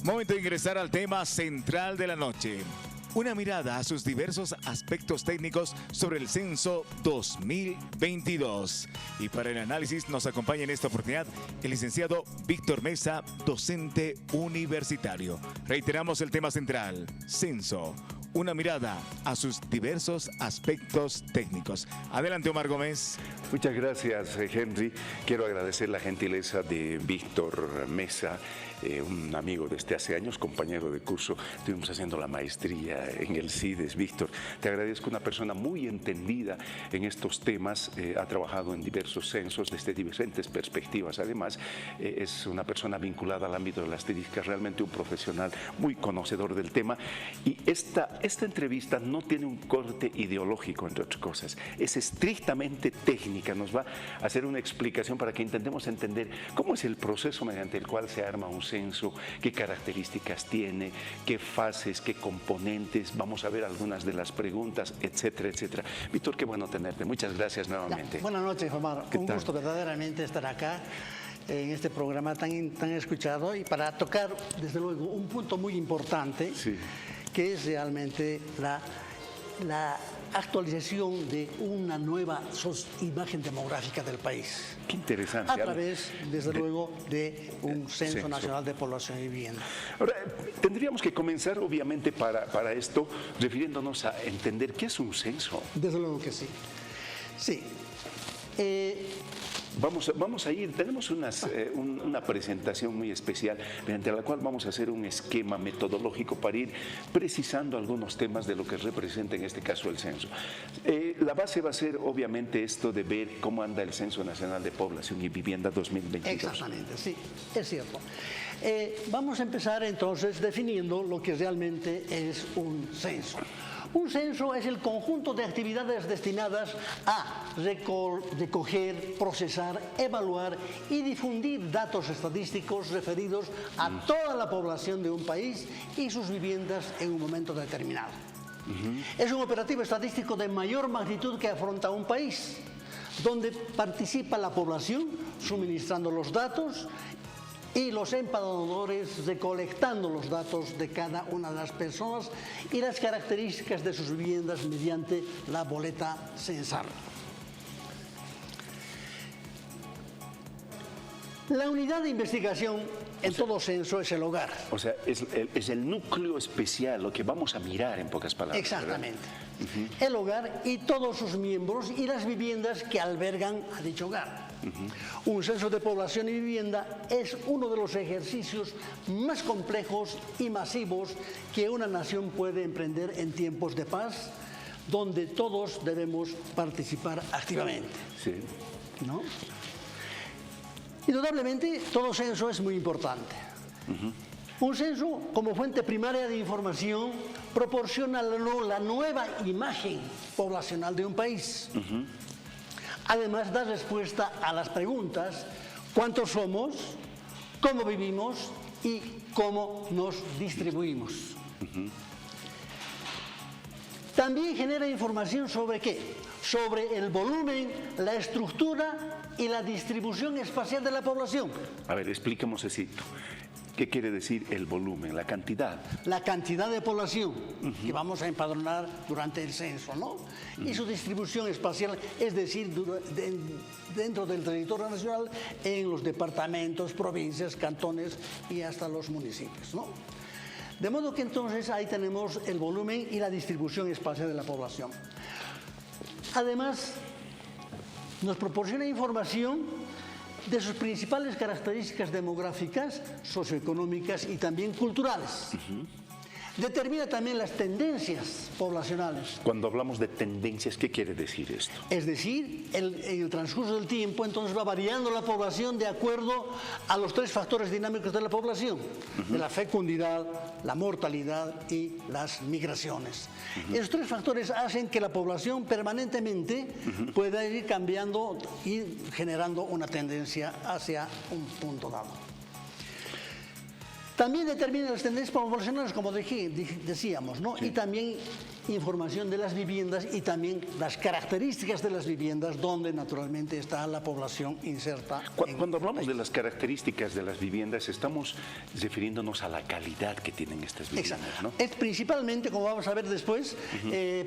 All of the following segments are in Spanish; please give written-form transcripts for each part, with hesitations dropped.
Momento de ingresar al tema central de la noche. Una mirada a sus diversos aspectos técnicos sobre el censo 2022. Y para el análisis nos acompaña en esta oportunidad el licenciado Víctor Mesa, docente universitario. Reiteramos el tema central, censo. Una mirada a sus diversos aspectos técnicos. Adelante, Omar Gómez. Muchas gracias, Henry. Quiero agradecer la gentileza de Víctor Mesa, un amigo desde hace años, compañero de curso. Estuvimos haciendo la maestría en el CIDES. Víctor, te agradezco, una persona muy entendida en estos temas. Ha trabajado en diversos censos desde diferentes perspectivas. Además, es una persona vinculada al ámbito de la estadística, realmente un profesional muy conocedor del tema. Y esta entrevista no tiene un corte ideológico, entre otras cosas. Es estrictamente técnica. Nos va a hacer una explicación para que intentemos entender cómo es el proceso mediante el cual se arma un censo, qué características tiene, qué fases, qué componentes. Vamos a ver algunas de las preguntas, etcétera, etcétera. Víctor, qué bueno tenerte. Muchas gracias nuevamente. Buenas noches, Omar. Un gusto verdaderamente estar acá en este programa tan escuchado y para tocar, desde luego, un punto muy importante. Sí. Que es realmente la actualización de una nueva imagen demográfica del país. Qué interesante. A través, desde luego, de un Censo Nacional de Población y Vivienda. Ahora, tendríamos que comenzar, obviamente, para esto, refiriéndonos a entender qué es un censo. Desde luego que sí. Sí. Vamos a ir, tenemos una presentación muy especial mediante la cual vamos a hacer un esquema metodológico para ir precisando algunos temas de lo que representa en este caso el censo. La base va a ser obviamente esto de ver cómo anda el Censo Nacional de Población y Vivienda 2022. Exactamente, sí, es cierto. Vamos a empezar entonces definiendo lo que realmente es un censo. Un censo es el conjunto de actividades destinadas a recoger, procesar, evaluar y difundir datos estadísticos referidos a toda la población de un país y sus viviendas en un momento determinado. Es un operativo estadístico de mayor magnitud que afronta un país, donde participa la población suministrando los datos y los empadronadores recolectando los datos de cada una de las personas y las características de sus viviendas mediante la boleta censal. La unidad de investigación en todo censo es el hogar. O sea, es el núcleo especial, lo que vamos a mirar en pocas palabras. Exactamente. El hogar y todos sus miembros y las viviendas que albergan a dicho hogar. Un censo de población y vivienda es uno de los ejercicios más complejos y masivos que una nación puede emprender en tiempos de paz, donde todos debemos participar activamente. Sí. ¿No? Indudablemente, todo censo es muy importante. Un censo, como fuente primaria de información, proporciona la nueva imagen poblacional de un país. Además, da respuesta a las preguntas: ¿cuántos somos? ¿Cómo vivimos? Y ¿cómo nos distribuimos? También genera información sobre ¿qué? Sobre el volumen, la estructura y la distribución espacial de la población. A ver, expliquemos esto. ¿Qué quiere decir el volumen, la cantidad? La cantidad de población que vamos a empadronar durante el censo, ¿no? Y su distribución espacial, es decir, dentro del territorio nacional, en los departamentos, provincias, cantones y hasta los municipios, ¿no? De modo que entonces ahí tenemos el volumen y la distribución espacial de la población. Además, nos proporciona información de sus principales características demográficas, socioeconómicas y también culturales. Determina también las tendencias poblacionales. Cuando hablamos de tendencias, ¿qué quiere decir esto? Es decir, en el transcurso del tiempo, entonces va variando la población de acuerdo a los tres factores dinámicos de la población, de la fecundidad, la mortalidad y las migraciones. Esos tres factores hacen que la población permanentemente pueda ir cambiando y generando una tendencia hacia un punto dado. También determina las tendencias poblacionales, como decíamos, ¿no? Sí. Y también información de las viviendas y también las características de las viviendas donde naturalmente está la población inserta. Cuando hablamos de las características de las viviendas, estamos refiriéndonos a la calidad que tienen estas viviendas, ¿no? Es principalmente, como vamos a ver después,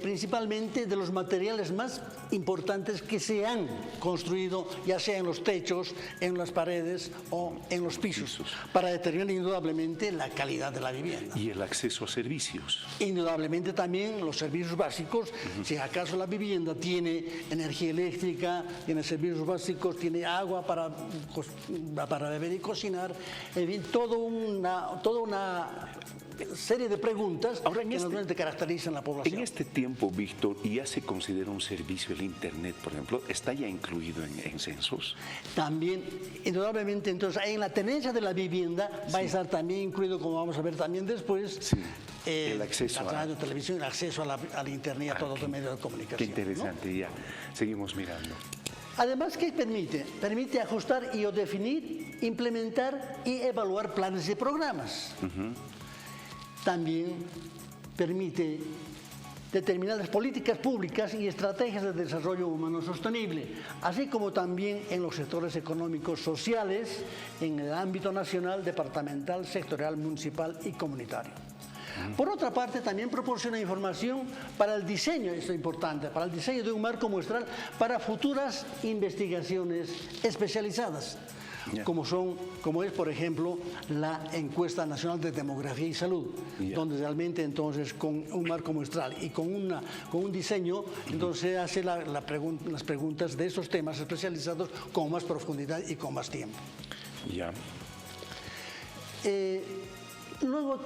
principalmente de los materiales más importantes que se han construido, ya sea en los techos, en las paredes o en los pisos, para determinar indudablemente la calidad de la vivienda. Y el acceso a servicios. Indudablemente también los servicios básicos, si acaso la vivienda tiene energía eléctrica, tiene servicios básicos, tiene agua para beber y cocinar, en fin, toda una serie de preguntas que normalmente caracterizan la población. En este tiempo, Víctor, ¿ya se considera un servicio el Internet, por ejemplo? ¿Está ya incluido en censos? También, indudablemente, entonces, en la tenencia de la vivienda va a estar también incluido, como vamos a ver también después, el acceso a radio, televisión, el acceso al Internet y a todos los medios de comunicación. Qué interesante, ¿no? Ya seguimos mirando. Además, ¿qué permite? Permite ajustar y o definir, implementar y evaluar planes y programas. También permite determinar las políticas públicas y estrategias de desarrollo humano sostenible, así como también en los sectores económicos sociales, en el ámbito nacional, departamental, sectorial, municipal y comunitario. Por otra parte, también proporciona información para el diseño, esto es importante, para el diseño de un marco muestral para futuras investigaciones especializadas, como es, por ejemplo, la encuesta nacional de demografía y salud, donde realmente entonces con un marco muestral y con un diseño, entonces se hace las preguntas de esos temas especializados con más profundidad y con más tiempo. Luego,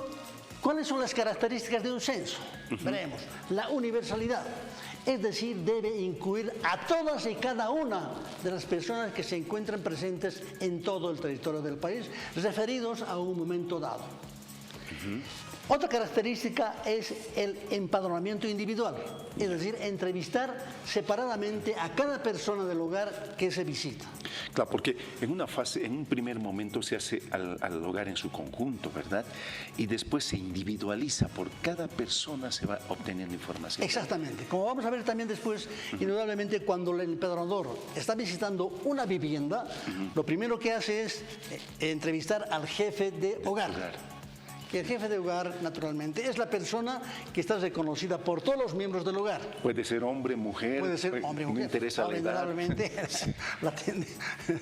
¿cuáles son las características de un censo? Veremos. La universalidad, es decir, debe incluir a todas y cada una de las personas que se encuentran presentes en todo el territorio del país, referidos a un momento dado. Otra característica es el empadronamiento individual, es decir, entrevistar separadamente a cada persona del hogar que se visita. Claro, porque en un primer momento se hace al hogar en su conjunto, ¿verdad? Y después se individualiza, por cada persona se va obteniendo información. Exactamente. Como vamos a ver también después, indudablemente cuando el empadronador está visitando una vivienda, lo primero que hace es entrevistar al jefe de hogar. Y el jefe de hogar, naturalmente, es la persona que está reconocida por todos los miembros del hogar. Puede ser hombre, mujer. Puede ser hombre, mujer. No interesa la edad.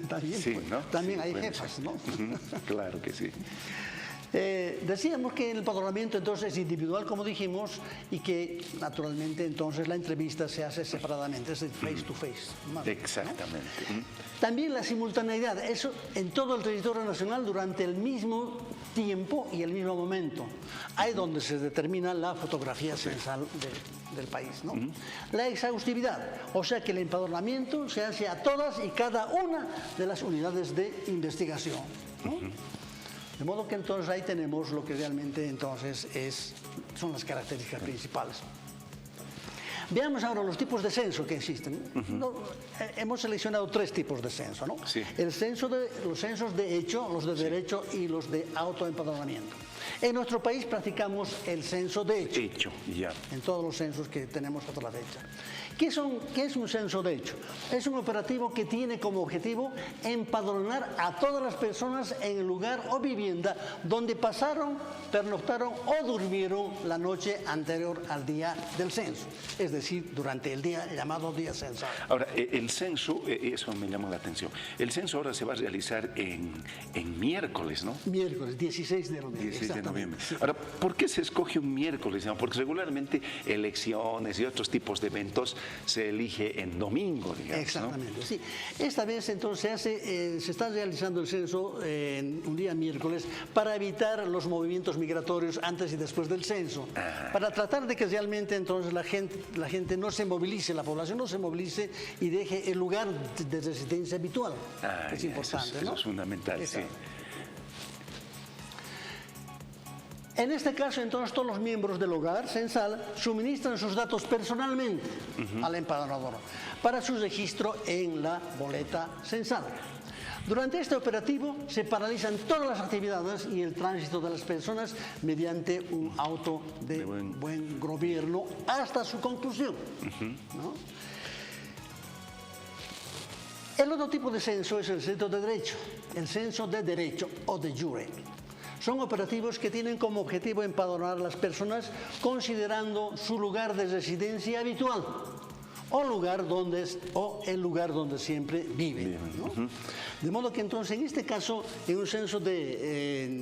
También, sí, ¿no? También hay jefas, ¿no? Claro que sí. Decíamos que el empadronamiento entonces es individual, como dijimos, y que naturalmente entonces la entrevista se hace separadamente, es face to face. Exactamente. ¿No? También la simultaneidad, eso en todo el territorio nacional durante el mismo tiempo y el mismo momento. Ahí donde se determina la fotografía censal del país, ¿no? La exhaustividad, o sea que el empadronamiento se hace a todas y cada una de las unidades de investigación, ¿no? De modo que entonces ahí tenemos lo que realmente entonces son las características principales. Veamos ahora los tipos de censo que existen. Hemos seleccionado 3 tipos de censo, ¿no? Sí. Los censos de hecho, los de derecho y los de autoempadronamiento. En nuestro país practicamos el censo de hecho. En todos los censos que tenemos hasta la fecha. ¿Qué es un censo de hecho? Es un operativo que tiene como objetivo empadronar a todas las personas en el lugar o vivienda donde pasaron, pernoctaron o durmieron la noche anterior al día del censo, es decir, durante el día llamado día censal. Ahora, el censo, eso me llama la atención, el censo ahora se va a realizar en miércoles, ¿no? Miércoles, 16 de noviembre. 16 de noviembre. Sí. Ahora, ¿por qué se escoge un miércoles? Porque regularmente elecciones y otros tipos de eventos se elige en domingo, digamos. Exactamente, ¿no? sí. Esta vez entonces se está realizando el censo en un día miércoles para evitar los movimientos migratorios antes y después del censo, para tratar de que realmente entonces la gente no se movilice, la población no se movilice y deje el lugar de residencia habitual. Es importante, eso es fundamental, sí. En este caso, entonces, todos los miembros del hogar censal suministran sus datos personalmente al empadronador para su registro en la boleta censal. Durante este operativo se paralizan todas las actividades y el tránsito de las personas mediante un auto de buen gobierno hasta su conclusión, ¿no? El otro tipo de censo es el censo de derecho, el censo de derecho o de jure. Son operativos que tienen como objetivo empadronar a las personas considerando su lugar de residencia habitual o el lugar donde siempre viven, ¿no? De modo que entonces en este caso, en un censo de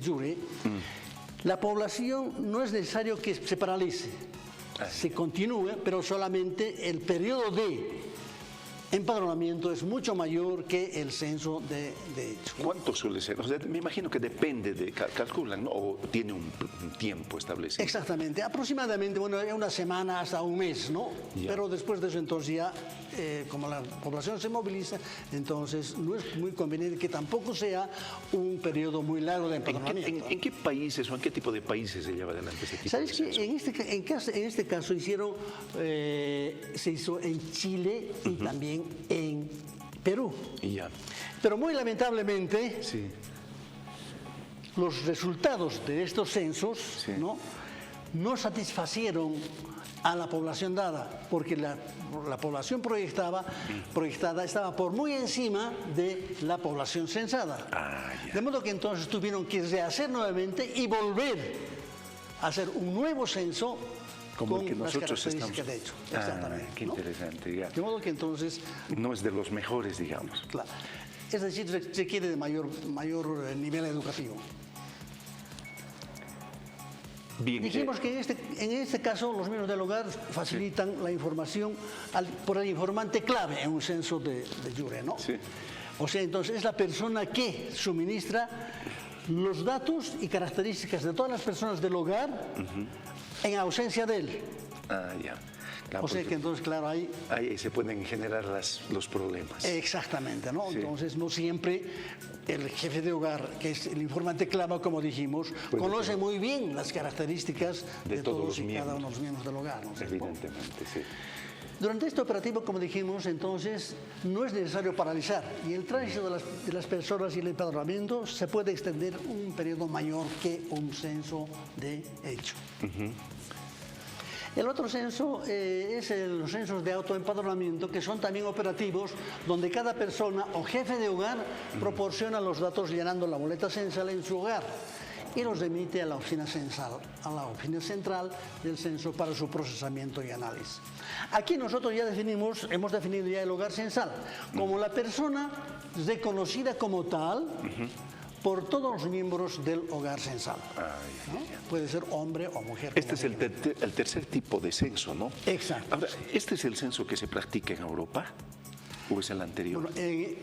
jure, la población no es necesario que se paralice, se continúe, pero solamente el periodo de empadronamiento es mucho mayor que el censo de hecho. ¿Cuánto suele ser? O sea, me imagino que depende calculan, ¿no? O tiene un tiempo establecido. Exactamente, aproximadamente, bueno, una semana hasta un mes, ¿no? Ya. Pero después de eso entonces ya, como la población se moviliza, entonces no es muy conveniente que tampoco sea un periodo muy largo de empadronamiento. ¿En qué países o en qué tipo de países se lleva adelante ese tipo ¿Sabes de censo? En este caso se hizo en Chile y también en Perú. Y ya. Pero muy lamentablemente, Sí. los resultados de estos censos, Sí. no satisfacieron a la población dada, porque la población proyectada estaba por muy encima de la población censada. Ya. De modo que entonces tuvieron que rehacer nuevamente y volver a hacer un nuevo censo Como con el que las nosotros características estamos. de hecho. Exactamente. Qué ¿no? interesante. Ya. De modo que entonces, No es de los mejores, digamos. claro, es decir, requiere de mayor nivel educativo. Bien, Dijimos que en este caso los miembros del hogar facilitan la información por el informante clave en un censo de jure, ¿no? Sí. O sea, entonces es la persona que suministra los datos y características de todas las personas del hogar en ausencia de él. Ya. Claro, O sea porque que entonces, claro, ahí se pueden generar los problemas. exactamente, ¿no? Sí. Entonces no siempre el jefe de hogar, que es el informante clave, como dijimos, conoce muy bien las características de todos y cada uno de los miembros del hogar, ¿no? Evidentemente, sí. Durante este operativo, como dijimos, entonces no es necesario paralizar y el tránsito de las personas y el empadronamiento se puede extender un periodo mayor que un censo de hecho. El otro censo es los censos de autoempadronamiento, que son también operativos donde cada persona o jefe de hogar proporciona los datos llenando la boleta censal en su hogar y los remite a la oficina censal, a la oficina central del censo para su procesamiento y análisis. Aquí nosotros ya hemos definido ya el hogar censal como la persona reconocida como tal por todos los miembros del hogar censal. ¿No? Puede ser hombre o mujer. Este es el tercer tipo de censo, ¿no? Exacto. Ahora, ¿este es el censo que se practica en Europa o es el anterior?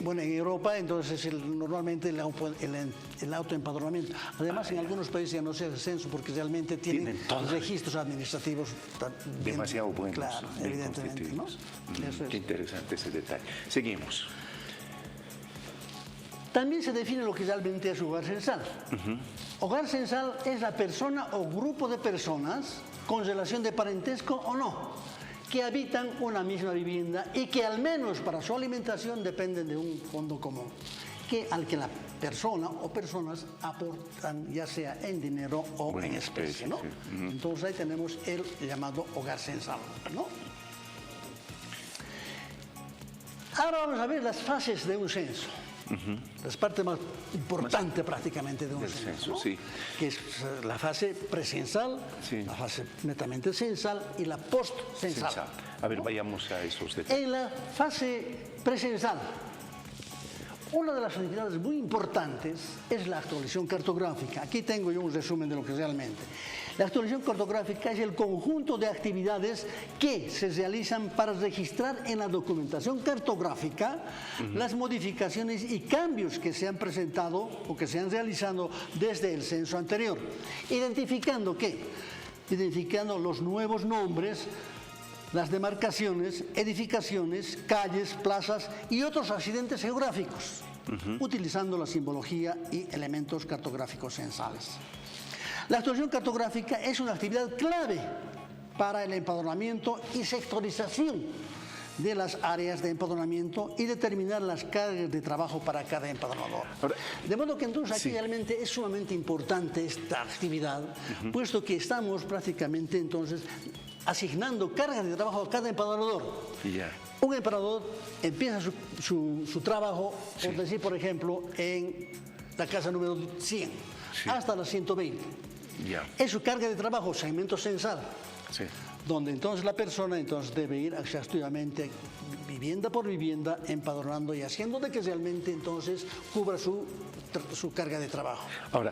Bueno, en Europa entonces normalmente el autoempadronamiento. Además, en algunos países ya no se hace censo porque realmente tienen registros administrativos demasiado buenos, claro, bien evidentemente, ¿no? Eso es. Qué interesante ese detalle. Seguimos. También se define lo que realmente es hogar censal. Hogar censal es la persona o grupo de personas con relación de parentesco o no, que habitan una misma vivienda y que al menos para su alimentación dependen de un fondo común, al que la persona o personas aportan ya sea en dinero o en especie, ¿no? Sí. Entonces ahí tenemos el llamado hogar censal, ¿no? Ahora vamos a ver las fases de un censo. Es parte más importante prácticamente de un censo, ¿no? Sí. Que es la fase precensal, Sí. la fase netamente censal y la post-censal. A ver, vayamos a esos detalles. En la fase precensal, una de las actividades muy importantes es la actualización cartográfica. Aquí tengo yo un resumen de lo que realmente. La actualización cartográfica es el conjunto de actividades que se realizan para registrar en la documentación cartográfica las modificaciones y cambios que se han presentado o que se han realizado desde el censo anterior. ¿Identificando qué? Identificando los nuevos nombres, las demarcaciones, edificaciones, calles, plazas y otros accidentes geográficos. utilizando la simbología y elementos cartográficos censales. La actualización cartográfica es una actividad clave para el empadronamiento y sectorización de las áreas de empadronamiento y determinar las cargas de trabajo para cada empadronador. De modo que entonces aquí realmente es sumamente importante esta actividad, puesto que estamos prácticamente entonces asignando cargas de trabajo a cada empadronador. Un empadronador empieza su trabajo, por decir, por ejemplo, en la casa número 100 hasta la 120. Es su carga de trabajo, segmento censal. Donde entonces la persona debe ir exhaustivamente, vivienda por vivienda, empadronando y haciendo de que realmente entonces cubra su carga de trabajo. Ahora,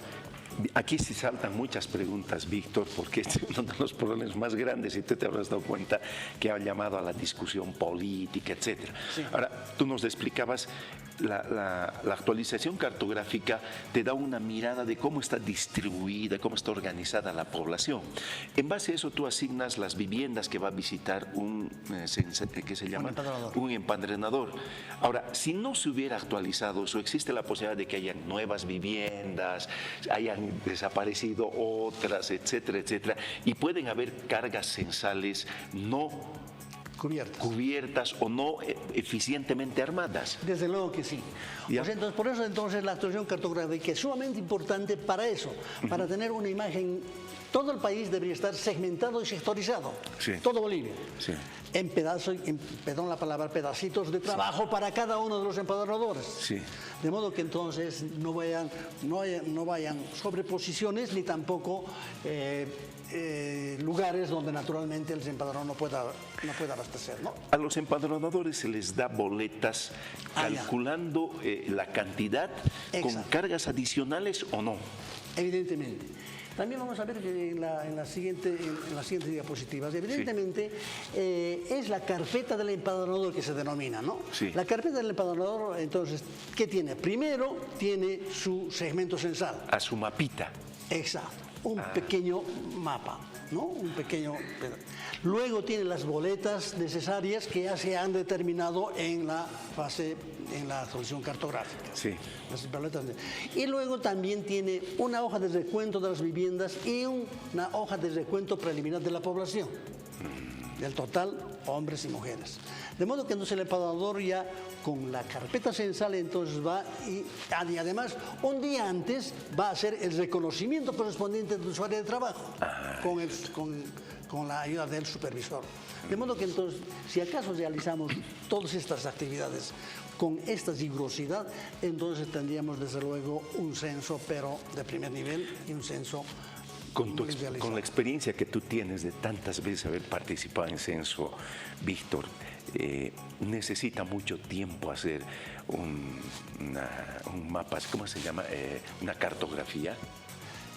aquí se saltan muchas preguntas, Víctor, porque este es uno de los problemas más grandes, y tú te habrás dado cuenta, que ha llamado a la discusión política, etc. Ahora, tú nos explicabas, la actualización cartográfica te da una mirada de cómo está distribuida, cómo está organizada la población. En base a eso, tú asignas las viviendas que va a visitar un empadronador. Ahora, si no se hubiera actualizado eso, existe la posibilidad de que haya nuevas viviendas, hayan desaparecido otras, etcétera, etcétera, y pueden haber cargas censales no cubiertas o no eficientemente armadas. Desde luego que sí. Pues entonces, por eso entonces la actualización cartográfica es sumamente importante para eso, para tener una imagen. Todo el país debería estar segmentado y sectorizado, todo Bolivia, en pedazos, perdón la palabra, pedacitos de trabajo para cada uno de los empadronadores. De modo que entonces no vayan sobreposiciones ni tampoco lugares donde naturalmente el empadronador no pueda abastecer, ¿no? A los empadronadores se les da boletas calculando la cantidad con cargas adicionales o no. Evidentemente. También vamos a ver que en las siguientes diapositivas, evidentemente, es la carpeta del empadronador que se denomina, ¿no? La carpeta del empadronador, entonces, ¿qué tiene? Primero, tiene su segmento censal. A su mapita. Exacto, un pequeño mapa, ¿no? Un pequeño pedazo. Luego tiene las boletas necesarias que ya se han determinado en la fase, en la actualización cartográfica. Las boletas y luego también tiene una hoja de recuento de las viviendas y una hoja de recuento preliminar de la población, del total, hombres y mujeres. De modo que entonces el empadronador ya con la carpeta censal entonces va y además un día antes va a hacer el reconocimiento correspondiente de su área de trabajo con la ayuda del supervisor. De modo que entonces, si acaso realizamos todas estas actividades con esta rigurosidad, entonces tendríamos desde luego un censo, pero de primer nivel y un censo con la experiencia que tú tienes de tantas veces haber participado en censo, Víctor, necesita mucho tiempo hacer un mapa, ¿cómo se llama? Una cartografía.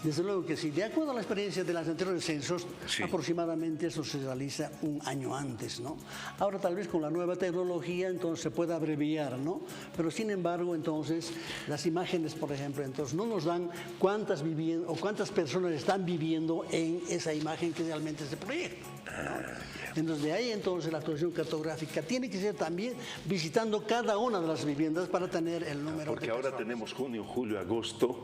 Desde luego que sí. De acuerdo a la experiencia de los anteriores censos, aproximadamente eso se realiza un año antes, ¿no? Ahora tal vez con la nueva tecnología entonces se puede abreviar, ¿no? Pero sin embargo entonces las imágenes, por ejemplo, entonces no nos dan cuántas viviendas o cuántas personas están viviendo en esa imagen que realmente se proyecta, ¿no? Entonces de ahí entonces la actualización cartográfica tiene que ser también visitando cada una de las viviendas para tener el número. Porque ahora tenemos junio, julio, agosto.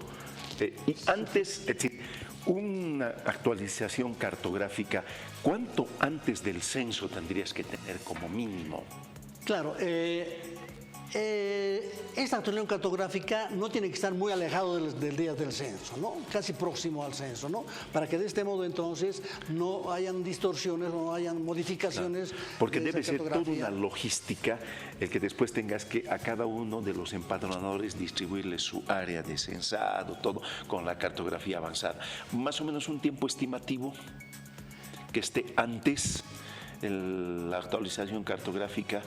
Y antes, es decir, una actualización cartográfica, ¿cuánto antes del censo tendrías que tener como mínimo? Claro, esta actualización cartográfica no tiene que estar muy alejado del día del censo, ¿no? Casi próximo al censo, ¿no? Para que de este modo entonces no hayan distorsiones, no hayan modificaciones. Porque debe ser toda una logística el que después tengas que a cada uno de los empadronadores distribuirle su área de censado, todo con la cartografía avanzada. Más o menos un tiempo estimativo que esté antes la actualización cartográfica.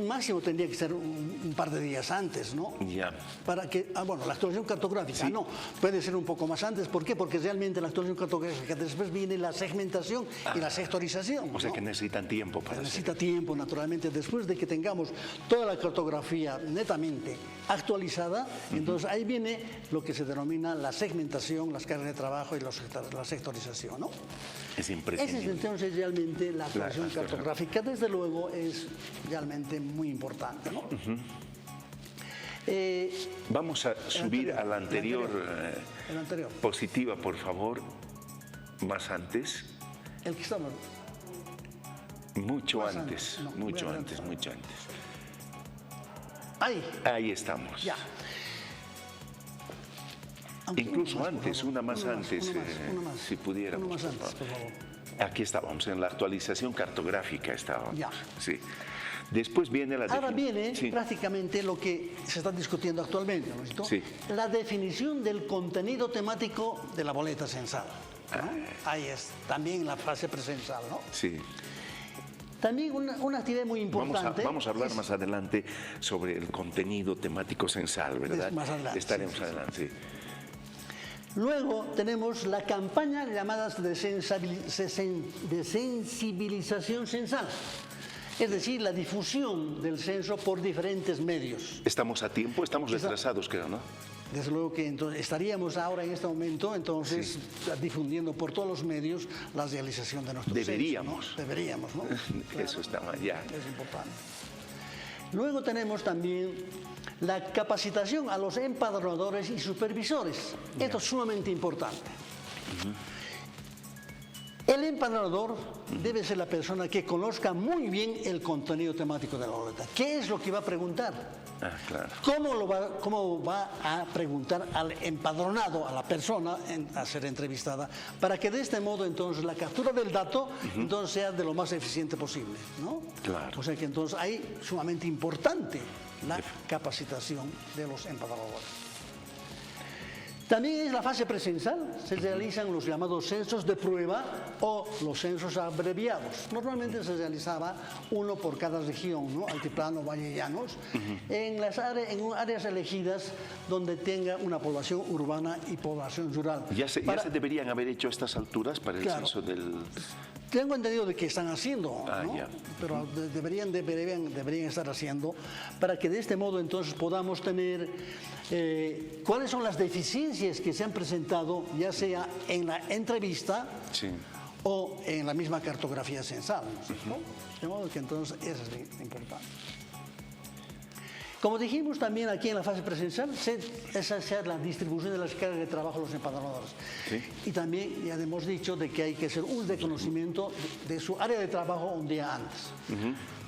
Máximo tendría que ser un par de días antes, ¿no? Para que, bueno, la actualización cartográfica no, puede ser un poco más antes. ¿Por qué? Porque realmente la actualización cartográfica después viene la segmentación y la sectorización. O sea que necesitan tiempo para Necesita tiempo, naturalmente. Después de que tengamos toda la cartografía netamente actualizada, entonces ahí viene lo que se denomina la segmentación, las cargas de trabajo y la sectorización, ¿no? Es impresionante. Esa es entonces realmente la actualización cartográfica, desde luego, es realmente muy importante, ¿no? Vamos a subir a la anterior, el anterior. Positiva, por favor, más antes. El que estamos. Mucho Más antes, antes, no, mucho muy antes, adelantado. mucho antes. Ahí, Ahí estamos. ya. Aunque Incluso uno más, por antes, favor. una más Uno antes, uno más. si pudiéramos. Uno más por antes, favor. por favor. Aquí estábamos, en la actualización cartográfica estábamos. Ya. Sí. Después viene la Ahora definición. viene Sí. prácticamente lo que se está discutiendo actualmente, ¿no es cierto? Sí. La definición del contenido temático de la boleta censal, ¿no? Ahí es, también la fase presensal, ¿no? Sí. También una actividad muy importante. Vamos a hablar es- más adelante sobre el contenido temático censal, ¿verdad? Más adelante, Estaremos sí, sí, sí. adelante, sí. Luego tenemos la campaña llamada de sensibilización censal, es decir, la difusión del censo por diferentes medios. Estamos a tiempo, estamos retrasados, creo, ¿no? Desde luego que entonces estaríamos ahora en este momento entonces difundiendo por todos los medios la realización de nuestro Deberíamos. censo, ¿no? Deberíamos, ¿no? Eso está mal, ya. Es importante. Luego tenemos también la capacitación a los empadronadores y supervisores. Esto es sumamente importante. El empadronador debe ser la persona que conozca muy bien el contenido temático de la boleta. ¿Qué es lo que va a preguntar? Ah, claro. ¿Cómo va a preguntar al empadronado, a la persona a ser entrevistada, para que de este modo entonces la captura del dato entonces sea de lo más eficiente posible, ¿no? Claro. O sea que entonces ahí sumamente importante la capacitación de los empadronadores. También en la fase presensal se realizan los llamados censos de prueba o los censos abreviados. Normalmente se realizaba uno por cada región, ¿no? Altiplano, Valle y Llanos, en áreas elegidas donde tenga una población urbana y población rural. Ya se deberían haber hecho a estas alturas para el Claro. censo del... Tengo entendido de que están haciendo, Ah, ¿no? ya. Pero deberían estar haciendo para que de este modo entonces podamos tener cuáles son las deficiencias que se han presentado, ya sea en la entrevista Sí. o en la misma cartografía censal, ¿no es cierto? De modo que entonces eso es importante. Como dijimos también aquí en la fase presensal, es hacer la distribución de las cargas de trabajo a los empadronadores. Sí. Y también ya hemos dicho de que hay que hacer un reconocimiento de su área de trabajo un día antes.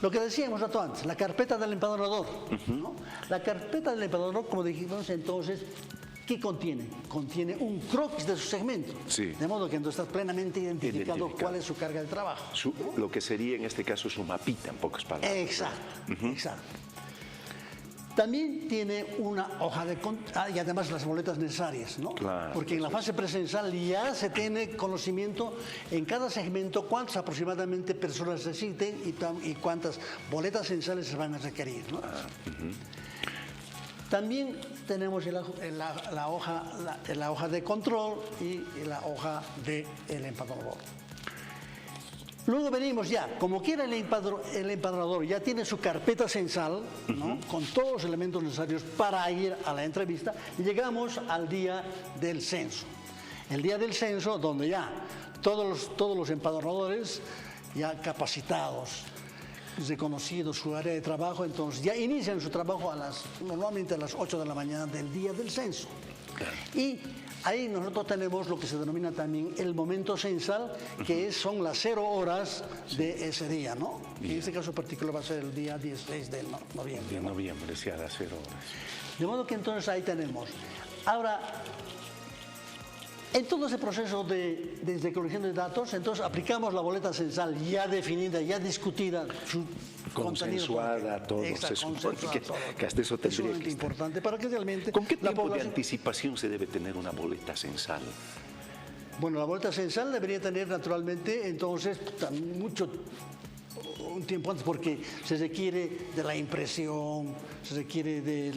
Lo que decíamos rato antes, la carpeta del empadronador, ¿no? La carpeta del empadronador, como dijimos entonces, ¿qué contiene? Contiene un croquis de su segmento. Sí. De modo que entonces está plenamente identificado cuál es su carga de trabajo. Lo que sería en este caso su mapita, en pocas palabras. Exacto, exacto. También tiene una hoja y además las boletas necesarias, ¿no? Claro, porque en la fase presensal ya se tiene conocimiento en cada segmento cuántas aproximadamente personas necesiten y cuántas boletas censales se van a requerir, ¿no? También tenemos la hoja de control y la hoja del empadronador. Luego venimos ya, como quiera el empadronador ya tiene su carpeta censal, ¿no? Con todos los elementos necesarios para ir a la entrevista, llegamos al día del censo. El día del censo donde ya todos los empadronadores ya capacitados, reconocidos su área de trabajo, entonces ya inician su trabajo normalmente a las 8 de la mañana del día del censo. Y ahí nosotros tenemos lo que se denomina también el momento censal, que son las 0 horas de ese día, ¿no? En este caso particular va a ser el día 16 de noviembre. De noviembre, sí, a las 0 horas. De modo que entonces ahí tenemos. Ahora, en todo ese proceso de recolección de datos, entonces aplicamos la boleta censal ya definida, ya discutida, su consensuada, todo. Se supone que hasta eso tendría es sumamente que estar. importante para que realmente ¿Con qué la tiempo de población... anticipación se debe tener una boleta censal? Bueno, la boleta censal debería tener naturalmente entonces un tiempo antes, porque se requiere de la impresión, se requiere de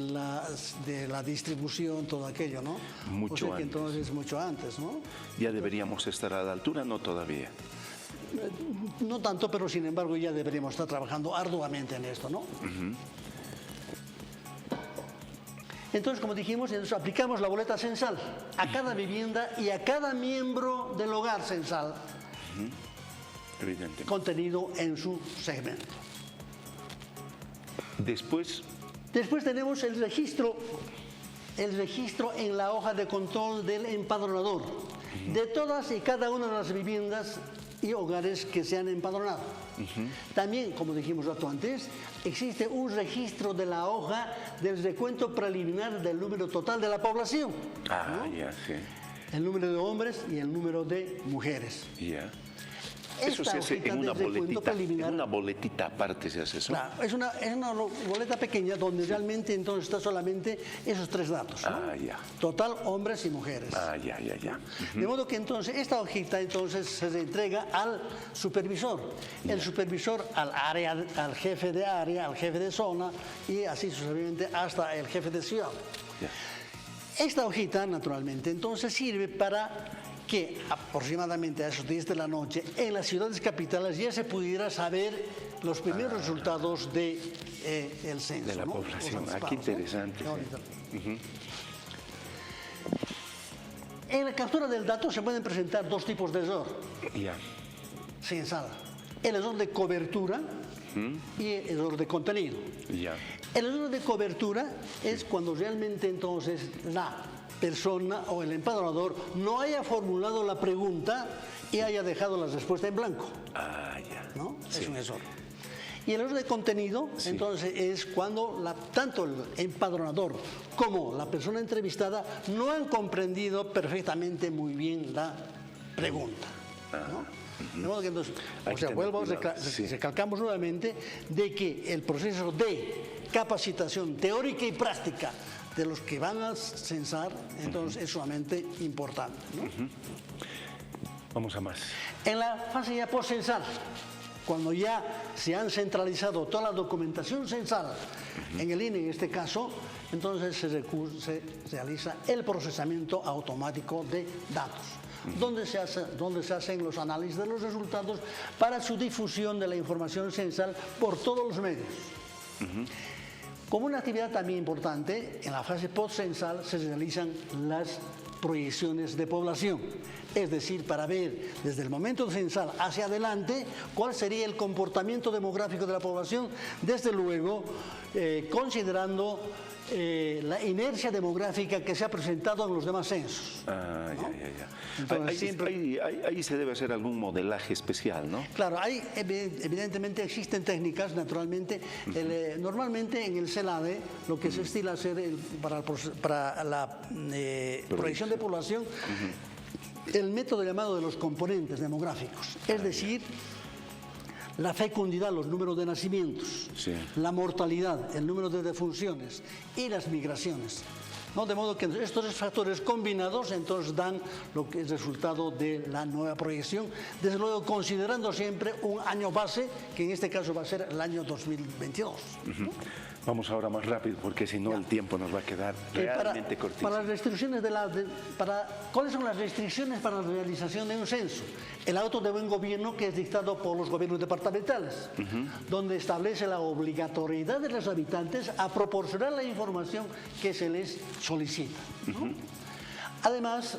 la distribución, todo aquello, ¿no? Mucho o sea que antes. entonces mucho antes, ¿no? ¿Ya deberíamos estar a la altura? No todavía. No tanto, pero sin embargo ya deberíamos estar trabajando arduamente en esto, ¿no? Entonces, como dijimos, entonces aplicamos la boleta censal a cada vivienda y a cada miembro del hogar censal, Evidentemente. contenido en su segmento. Después Después tenemos el registro en la hoja de control del empadronador de todas y cada una de las viviendas y hogares que se han empadronado. También, como dijimos antes, existe un registro de la hoja del recuento preliminar del número total de la población. Ah, ya, sí. El número de hombres y el número de mujeres. Ya. Eso se hace en una boletita aparte se hace eso. Claro, es una boleta pequeña donde realmente entonces está solamente esos 3 datos, ¿no? Ah, ya. Total, hombres y mujeres. Ah, ya. De modo que entonces esta hojita entonces se entrega al supervisor. El supervisor al jefe de área, al jefe de zona y así sucesivamente hasta el jefe de ciudad. Ya. Esta hojita, naturalmente, entonces sirve para que aproximadamente a esos 10 de la noche en las ciudades capitales ya se pudiera saber los primeros resultados del censo. De la población. Qué interesante. Sí. En la captura del dato se pueden presentar 2 tipos de error. Ya. Censal. El error de cobertura y el error de contenido. Ya. El error de cobertura es cuando realmente entonces la persona o el empadronador no haya formulado la pregunta y haya dejado la respuesta en blanco. Ah, ya. ¿No? Sí. Es un error. Y el error de contenido, sí, entonces, es cuando tanto el empadronador como la persona entrevistada no han comprendido perfectamente muy bien la pregunta, ¿no? De modo que entonces, recalcamos nuevamente de que el proceso de capacitación teórica y práctica de los que van a censar, entonces es sumamente importante, ¿no? Vamos a más. En la fase ya post-censal, cuando ya se han centralizado toda la documentación censal en el INE en este caso, entonces se realiza el procesamiento automático de datos, donde se hacen los análisis de los resultados para su difusión de la información censal por todos los medios. Como una actividad también importante, en la fase post-censal se realizan las proyecciones de población, es decir, para ver desde el momento censal hacia adelante cuál sería el comportamiento demográfico de la población, desde luego considerando la inercia demográfica que se ha presentado en los demás censos. Ah, ¿no? ya. Entonces, ahí se debe hacer algún modelaje especial, ¿no? Claro, evidentemente existen técnicas, naturalmente. Normalmente en el CELADE lo que se estila hacer para la proyección de población, el método llamado de los componentes demográficos, es decir, la fecundidad, los números de nacimientos, sí, la mortalidad, el número de defunciones y las migraciones, ¿no? De modo que estos 3 factores combinados entonces dan lo que es resultado de la nueva proyección, desde luego considerando siempre un año base, que en este caso va a ser el año 2022. ¿No? Vamos ahora más rápido, porque si no el tiempo nos va a quedar realmente cortísimo. Para las restricciones ¿cuáles son las restricciones para la realización de un censo? El auto de buen gobierno, que es dictado por los gobiernos departamentales, donde establece la obligatoriedad de los habitantes a proporcionar la información que se les solicita, ¿no? Además,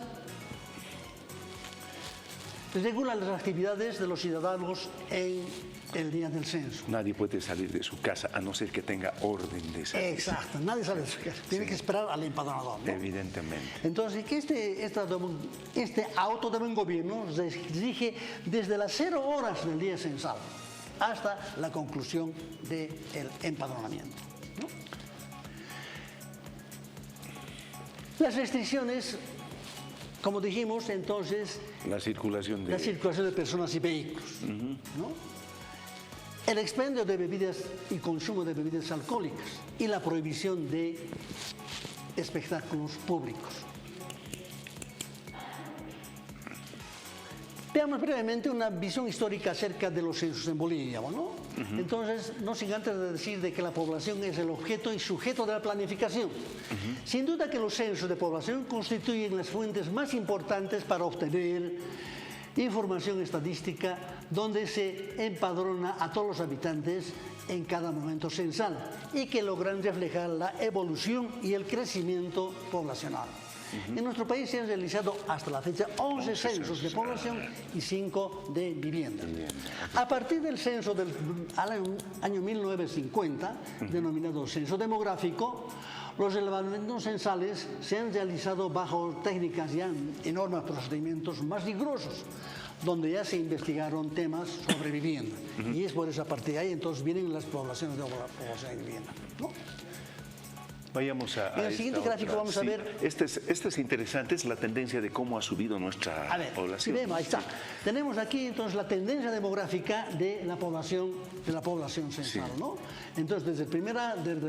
regula las actividades de los ciudadanos en el día del censo. Nadie puede salir de su casa a no ser que tenga orden de salir. Exacto, nadie sale de su casa. Tiene que esperar al empadronador, ¿no? Evidentemente. Entonces, que este auto de buen gobierno se exige desde las 0 horas del día censal hasta la conclusión del empadronamiento, ¿no? Las restricciones, como dijimos, entonces, la circulación de personas y vehículos, ¿no? El expendio de bebidas y consumo de bebidas alcohólicas y la prohibición de espectáculos públicos. Veamos brevemente una visión histórica acerca de los censos en Bolivia, ¿no? Entonces, no sin antes de decir de que la población es el objeto y sujeto de la planificación. Sin duda que los censos de población constituyen las fuentes más importantes para obtener información estadística donde se empadrona a todos los habitantes en cada momento censal y que logran reflejar la evolución y el crecimiento poblacional. En nuestro país se han realizado hasta la fecha 11 censos de población y 5 de vivienda. A partir del censo del año 1950, denominado censo demográfico, los relevamientos censales se han realizado bajo técnicas ya en normas, procedimientos más rigurosos, donde ya se investigaron temas sobre vivienda. Y es por esa parte de ahí entonces vienen las poblaciones de población de vivienda, ¿no? Vayamos a en el siguiente gráfico vamos a ver... Este es interesante, es la tendencia de cómo ha subido nuestra población. Si vemos, ahí está. Tenemos aquí entonces la tendencia demográfica de la población censal, ¿no? Entonces, desde el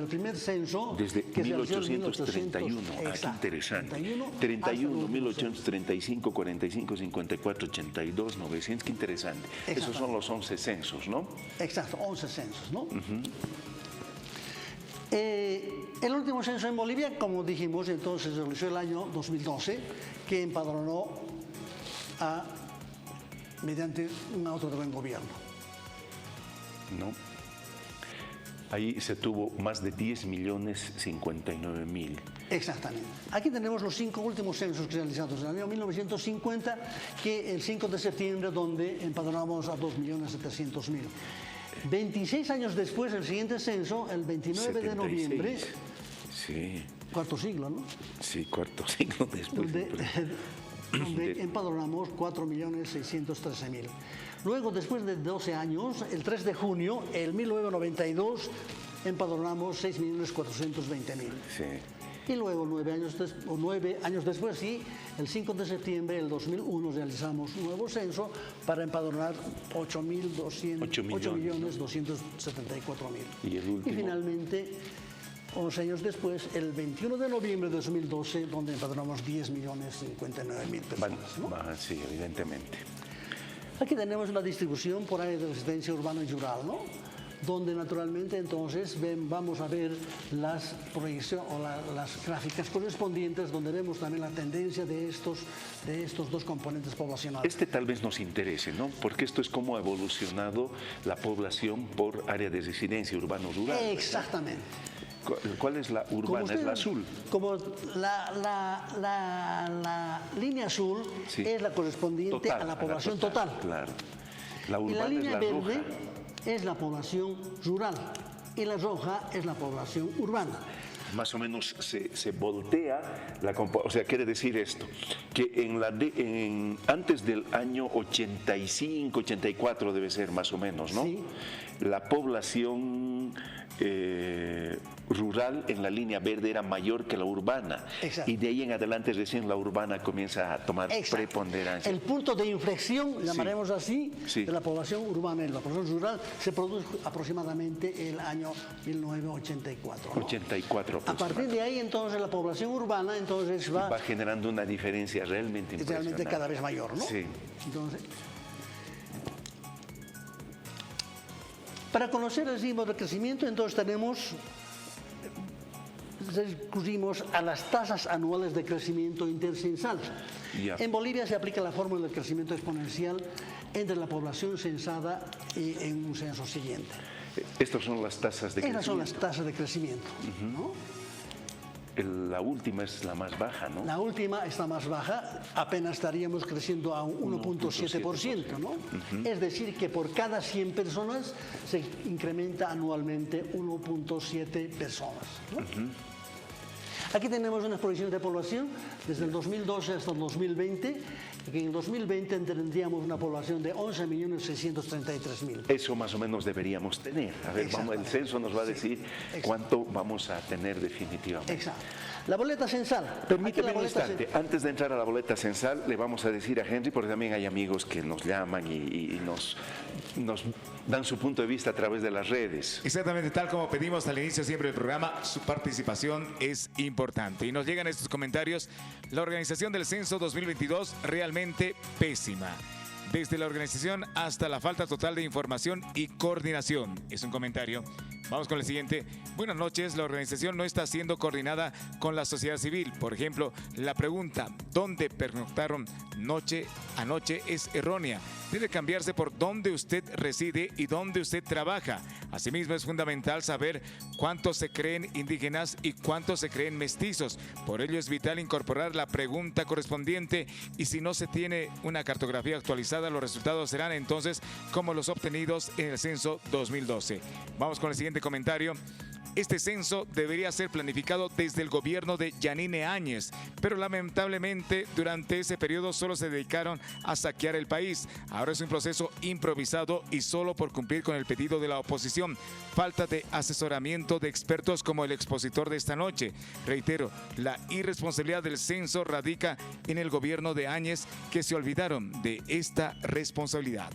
primer censo... Desde que 1831, aquí interesante. 31, 1835, 45, 54, 82, 900, qué interesante. Esos son los 11 censos, ¿no? Exacto, 11 censos, ¿no? El último censo en Bolivia, como dijimos, entonces se realizó el año 2012, que empadronó mediante un auto de buen gobierno. No. Ahí se tuvo más de 10.059.000. Exactamente. Aquí tenemos los 5 últimos censos realizados en el año 1950, que el 5 de septiembre, donde empadronamos a 2.700.000. 26 años después, el siguiente censo, el 29 de noviembre, sí. Cuarto siglo, ¿no? Sí, cuarto siglo después. Donde empadronamos 4.613.000. Luego, después de 12 años, el 3 de junio, el 1992, empadronamos 6.420.000. Sí. Y luego, 9 años después, sí, el 5 de septiembre del 2001 realizamos un nuevo censo para empadronar 8.274.000. ¿Y el último? Y finalmente, 11 años después, el 21 de noviembre de 2012, donde empadronamos 10.059.000 personas, ¿no? Sí, evidentemente. Aquí tenemos una distribución por área de residencia urbana y rural, ¿no? Donde naturalmente entonces vamos a ver las proyecciones o las gráficas correspondientes, donde vemos también la tendencia de estos dos componentes poblacionales. Este tal vez nos interese, ¿no? Porque esto es cómo ha evolucionado la población por área de residencia urbano-rural. Exactamente. ¿Cuál es la urbana? Es la azul. Como la línea azul es la correspondiente a la población total. Claro. La urbana y la línea es la verde roja. Es la población rural y la roja es la población urbana. Más o menos se voltea, o sea, quiere decir esto, que antes del año 85, 84 debe ser más o menos, ¿no? Sí. La población rural en la línea verde era mayor que la urbana. Exacto. Y de ahí en adelante recién la urbana comienza a tomar preponderancia. El punto de inflexión, llamaremos así, sí, de la población urbana y la población rural se produce aproximadamente el año 1984. ¿no? 84. A partir de ahí entonces la población urbana entonces va generando una diferencia realmente impresionante. Realmente cada vez mayor, ¿no? Sí. Entonces, para conocer el ritmo de crecimiento, entonces recurrimos a las tasas anuales de crecimiento intercensal. Yeah. En Bolivia se aplica la fórmula del crecimiento exponencial entre la población censada y en un censo siguiente. Estas son las tasas de crecimiento. Esas son las tasas de crecimiento, ¿no? La última es la más baja, ¿no? La última está más baja, apenas estaríamos creciendo a un 1.7%, ¿no? Es decir, que por cada 100 personas se incrementa anualmente 1.7 personas, ¿no? Aquí tenemos unas proyecciones de población desde el 2012 hasta el 2020, que en el 2020 tendríamos una población de 11.633.000. Eso más o menos deberíamos tener. A ver, el censo nos va a decir cuánto vamos a tener definitivamente. Exacto. La boleta censal. Permíteme un instante. Antes de entrar a la boleta censal, le vamos a decir a Henry, porque también hay amigos que nos llaman y nos dan su punto de vista a través de las redes. Exactamente, tal como pedimos al inicio siempre del programa, su participación es importante. Y nos llegan estos comentarios. La organización del censo 2022 realmente pésima. Desde la organización hasta la falta total de información y coordinación. Es un comentario. Vamos con el siguiente. Buenas noches. La organización no está siendo coordinada con la sociedad civil. Por ejemplo, la pregunta ¿dónde pernoctaron anoche es errónea. Debe cambiarse por dónde usted reside y dónde usted trabaja. Asimismo, es fundamental saber cuántos se creen indígenas y cuántos se creen mestizos. Por ello es vital incorporar la pregunta correspondiente y si no se tiene una cartografía actualizada, los resultados serán entonces como los obtenidos en el censo 2012. Vamos con el siguiente comentario. Este censo debería ser planificado desde el gobierno de Yanine Áñez, pero lamentablemente durante ese periodo solo se dedicaron a saquear el país. Ahora es un proceso improvisado y solo por cumplir con el pedido de la oposición. Falta de asesoramiento de expertos como el expositor de esta noche. Reitero, la irresponsabilidad del censo radica en el gobierno de Áñez, que se olvidaron de esta responsabilidad.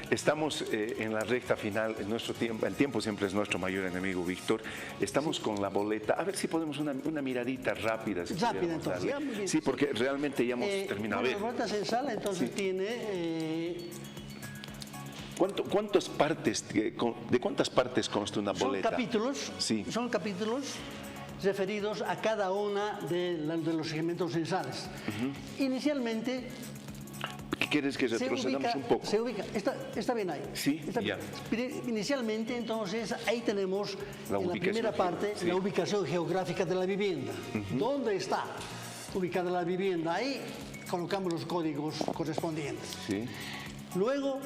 Estamos en la recta final, en nuestro tiempo, el tiempo siempre es nuestro mayor enemigo, Víctor. Estamos con la boleta. A ver si podemos una miradita rápida. Si Rápida, entonces. Ya, muy bien. Sí, porque realmente ya hemos terminado. Bueno, la boleta censal entonces tiene... ¿Cuántas partes, de cuántas partes consta una boleta? Son capítulos, Sí. son capítulos referidos a cada una de los segmentos censales. Inicialmente... ¿Qué quieres que retrocedamos un poco? Se ubica, está bien ahí. Sí, está ya. Bien. Inicialmente, entonces, ahí tenemos La en la primera parte sí. la ubicación geográfica de la vivienda. ¿Dónde está ubicada la vivienda? Ahí colocamos los códigos correspondientes. Sí. Luego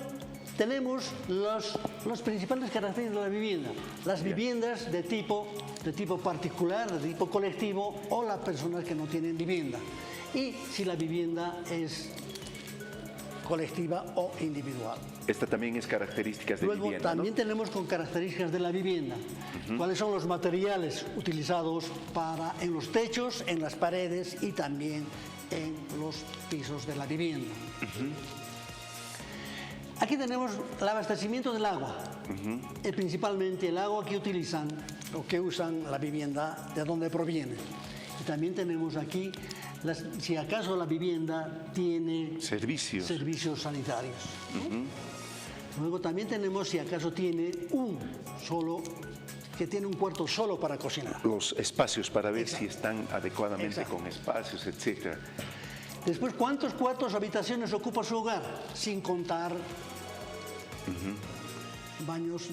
tenemos los principales características de la vivienda. Las viviendas de tipo particular, de tipo colectivo, o las personas que no tienen vivienda. Y si la vivienda es colectiva o individual. Esta también es características de Luego vivienda, también ¿no? tenemos con características de la vivienda. ¿Cuáles son los materiales utilizados en los techos, en las paredes y también en los pisos de la vivienda? Aquí tenemos el abastecimiento del agua. Principalmente el agua que utilizan o que usan la vivienda, de dónde proviene. Y también tenemos aquí si acaso la vivienda tiene servicios sanitarios. Luego también tenemos si acaso tiene un cuarto solo para cocinar. Los espacios para ver Exacto. si están adecuadamente Exacto. con espacios, etcétera. Después, ¿cuántos cuartos, habitaciones ocupa su hogar? Sin contar baños.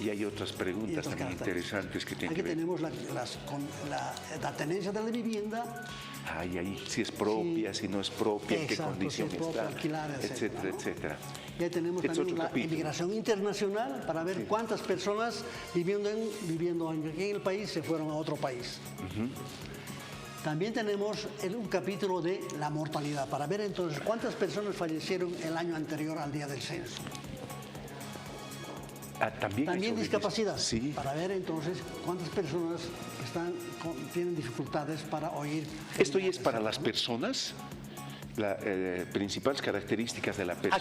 Y hay otras preguntas también interesantes que tienen Aquí que ver. tenemos la tenencia de la vivienda. Ahí si es propia, si no es propia, en qué Exacto, condición si es propia, está, alquilada, etcétera, ¿no? etcétera. Ya tenemos Es también otro la capítulo. inmigración internacional para ver cuántas personas viviendo aquí en el país se fueron a otro país. También tenemos un capítulo de la mortalidad para ver entonces cuántas personas fallecieron el año anterior al día del censo. También discapacidad, Sí. para ver entonces cuántas personas tienen dificultades para oír. ¿Esto ya es para las personas? Las principales características de la persona.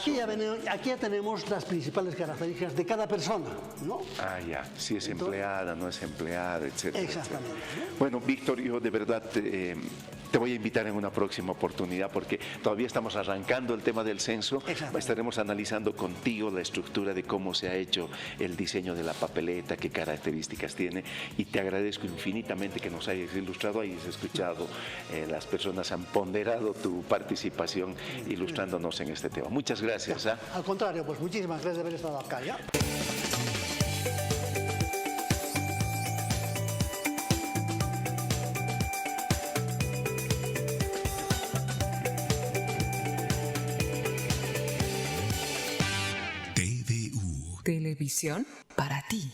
Aquí ya tenemos las principales características de cada persona, ¿no? Ya, si es empleada, no es empleada, etcétera. Exactamente. Etcétera. Bueno, Víctor, yo de verdad te voy a invitar en una próxima oportunidad porque todavía estamos arrancando el tema del censo. Estaremos analizando contigo la estructura de cómo se ha hecho el diseño de la papeleta, qué características tiene, y te agradezco infinitamente que nos hayas ilustrado, hayas escuchado, las personas han ponderado tu participación ilustrándonos en este tema. Muchas gracias. Al contrario, pues muchísimas gracias de haber estado acá. ¿Ya? TVU. Televisión para ti.